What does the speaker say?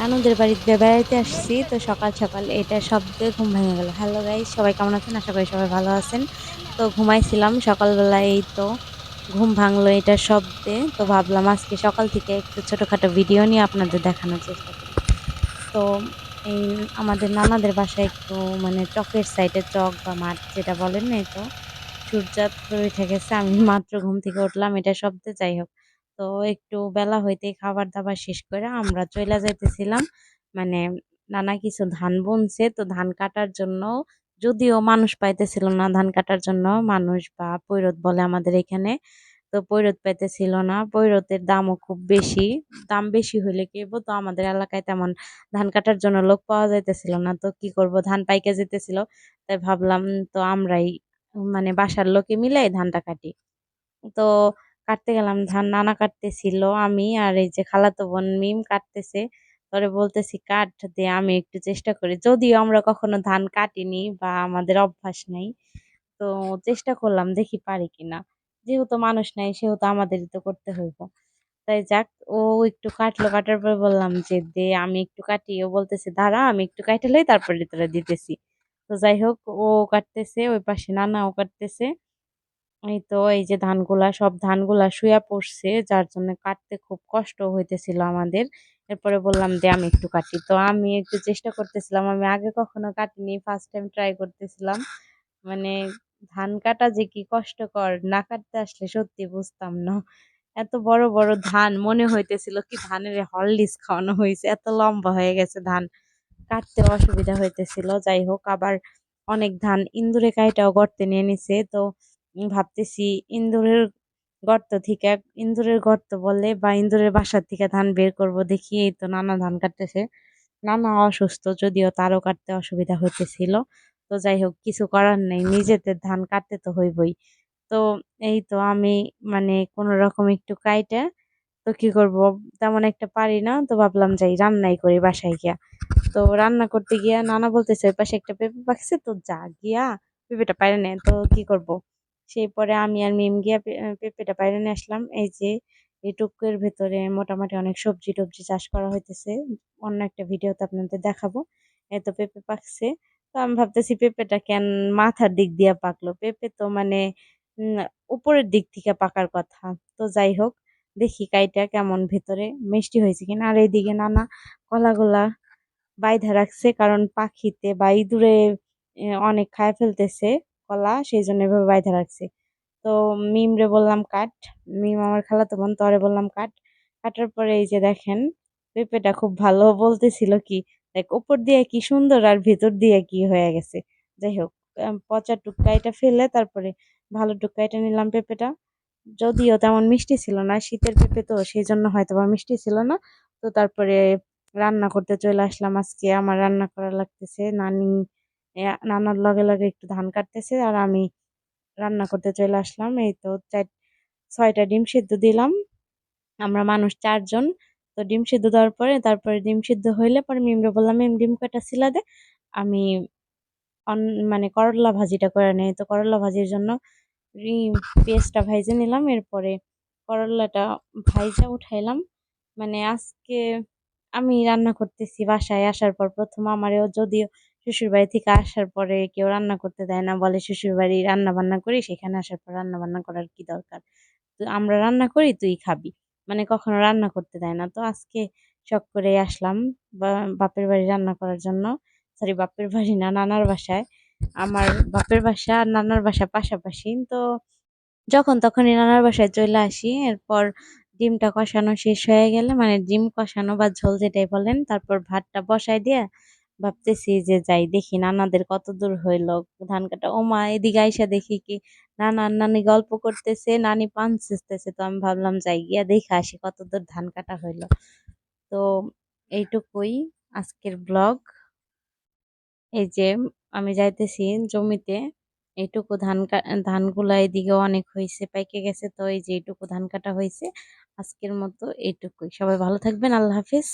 নানুদের বাড়িতে বেড়াইতে আসছি তো সকাল সকাল এটা শব্দে ঘুম ভেঙে গেল। হ্যালো গাইস, সবাই কেমন আছেন? আশা করি সবাই ভালো আছেন। তো ঘুমাইছিলাম সকালবেলা, এই তো ঘুম ভাঙলো এটার শব্দে। তো ভাবলাম আজকে সকাল থেকে একটু ছোটখাটো ভিডিও নিয়ে আপনাদের দেখানোর চেষ্টা করি। তো এই আমাদের নানাদের বাসায় একটু মানে চকের সাইডে, চক বা মাঠ যেটা বলেন না, এই তো সূর্যাস্ত উঠে গেছে। আমি মাত্র ঘুম থেকে উঠলাম এটা শব্দে। যাই হোক, তো একটু বেলা হইতেই খাবার দাবার শেষ করে আমরা চইলা যাইতেছিলাম। মানে নানা কিছু ধান বুনছে, তো ধান কাটার জন্য, যদিও মানুষ পাইতেছিল না ধান কাটার জন্য, মানুষ বা পৈরত বলে আমাদের এখানে। তো পৈরত পাইতেছিল না, পৈরতের দামও খুব বেশি। দাম বেশি হইলে কি হইবো, তো আমাদের এলাকায় তেমন ধান কাটার জন্য লোক পাওয়া যাইতেছিল না। তো কি করব, ধান পাইকে যেতেছিল। তাই ভাবলাম তো আমরাই মানে বাসার লোকে মিলাই ধানটা কাটি। তো কাটতে গেলাম, ধান নানা কাটতেছিল, আমি আর এই যে খালাতো বোন মিম কাটতেছে। পরে বলতেছি কাট দে, আমি একটু চেষ্টা করি, যদিও আমরা কখনো ধান কাটিনি বা আমাদের অভ্যাস নাই। তো চেষ্টা করলাম দেখি পারি কিনা। যেহেতু মানুষ নাই সেহেতু আমাদেরই তো করতে হইব। তাই যাক, ও একটু কাটলো, কাটার পর বললাম যে দে আমি একটু কাটি। ও বলতেছে দাঁড়া আমি একটু কাইটা লই তারপরে তোরা দিতেছি। তো যাই হোক, ও কাটতেছে, ওই পাশে নানাও কাটতেছে। এই তো এই যে ধানগুলা, সব ধানগুলা শুয়া পড়ছে, যার জন্য কাটতে খুব কষ্ট হইতেছিল আমাদের। এরপরে বললাম যে আমি একটু কাটি। তো আমি একটু চেষ্টা করতেছিলাম, আমি আগে কখনো কাটিনি, ফার্স্ট টাইম ট্রাই করতেছিলাম। মানে ধান কাটা যে কি কষ্টকর, না কাটতে আসলে সত্যি বুঝতাম না। এত বড় বড় ধান, মনে হইতেছিল কি ধানের হরলিক্স খাওয়ানো হয়েছে, এত লম্বা হয়ে গেছে ধান। কাটতে অসুবিধা হইতেছিল। যাই হোক, আবার অনেক ধান ইন্দুরে কাইটাও গর্তে নিয়ে নিছে। তো ভাবতেছি ইন্দুরের গর্ত থেকে, ইন্দুরের গর্ত বলে বা ইন্দুরের বাসার থেকে ধান বের করব। দেখি এই তো নানা ধান কাটতেছে। নানা অসুস্থ, যদিও তারও কাটতে অসুবিধা হইতেছিল। তো যাই হোক, কিছু করার নেই, নিজেদের ধান কাটতে তো হইবই। তো এই তো আমি মানে কোন রকম একটু কাইটা, তো কি করব, তেমন একটা পারি না। তো ভাবলাম যাই রান্নাই করি বাসায় গিয়া। তো রান্না করতে গিয়া নানা বলতেছে ওই পাশে একটা পেঁপে পাকছে, তো যা গিয়া পেঁপেটা পাইরে নে। তো কি করব, সেই পরে আমি আর মিম গিয়া পেঁপেটা পাইরে নিয়ে আসলাম। এই যে এই টুকুর ভেতরে মোটামুটি অনেক সবজি টবজি চাষ করা হইতেছে, অন্য একটা ভিডিওতে আপনাদের দেখাবো। এই তো পেঁপে পাকছে। তো আমি ভাবতেছি পেঁপেটা কেন মাথার দিক দিয়া পাকলো, পেঁপে তো মানে উম, উপরের দিক থেকে পাকার কথা। তো যাই হোক, দেখি কাইটা কেমন ভেতরে মিষ্টি হয়েছে কিনা। আর এইদিকে নানা কলাগুলা বাইধা রাখছে, কারণ পাখিতে বা ইঁদুরে অনেক খায় ফেলতেছে কলা, সেই জন্য এভাবে বাইধা রাখছে। তো মিমরে বললাম কাট, মিম আমার খালাতো বোন, তরে বললাম কাট। কাটার পরে এই যে দেখেন পেঁপেটা খুব ভালো বলতেছিল কি, দেখ উপর দিয়ে কি সুন্দর আর ভেতর দিয়ে কি হয়ে গেছে। যাই হোক, পচা টুকটাইটা ফেলে তারপরে ভালো টুকটাইটা নিলাম পেঁপেটা। যদিও তেমন মিষ্টি ছিল না, শীতের পেঁপে তো সেই জন্য হয়তো বা মিষ্টি ছিল না। তো তারপরে রান্না করতে চলে আসলাম। আজকে আমার রান্না করা লাগতেছে, নানি নানার লগে লগে একটু ধান কাটতেছে আর আমি রান্না করতে চলে আসলাম। এই তো 6টা ডিম সিদ্ধ দিলাম, আমরা মানুষ 4 জন। তো ডিম সিদ্ধ দেওয়ার পরে, তারপরে ডিম সিদ্ধ হইলে পরে মিমরে বললাম মিম ডিম কয়টা ছিলা দে, আমি মানে করলা ভাজিটা করে নেই। তো করলা ভাজির জন্য পেঁয়াজটা ভাইজে নিলাম, এরপরে করলাটা ভাইজা উঠাইলাম। মানে আজকে আমি রান্না করতেছি বাসায় আসার পর প্রথম। আমারও যদিও শ্বশুর বাড়ি থেকে আসার পরে কেউ রান্না করতে দেয় না, বলে শ্বশুর বাড়ি রান্না বান্না করি, সেখানে আসার পর রান্না বান্না করার কি দরকার, তো আমরা রান্না করি তুই খাবি, মানে কখনো রান্না করতে দেয় না। তো আজকে শখ করে আসলাম বাপের বাড়ি রান্না করার জন্য। সরি, বাপের বাড়ি না, নানার বাসায়। আমার বাপের বাসা আর নানার বাসা পাশাপাশি। তো যখন তখনই নানার বাসায় চলে আসি। এরপর ডিমটা কষানো শেষ হয়ে গেলে, মানে ডিম কষানো বা ঝোল যেটাই বলেন, তারপর ভাতটা বসাই দিয়ে ভাবতেছি যে যাই দেখি নানাদের কত দূর হইলো ধান কাটা। ও মা, এদিকে আইসা দেখি কি নানা আর নানি গল্প করতেছে, নানি পান ছেঁচতেছে। তো আমি ভাবলাম যাই গিয়া দেখে আসি কত দূর ধান কাটা হইলো। তো এইটুকুই আজকের ব্লগ। এই যে আমি যাইতেছি জমিতে, এইটুকু ধানগুলা এদিকে অনেক হয়েছে, পাইকে গেছে। তো এই যে এইটুকু ধান কাটা হয়েছে আজকের মতো, এইটুকুই। সবাই ভালো থাকবেন, আল্লাহ হাফিজ।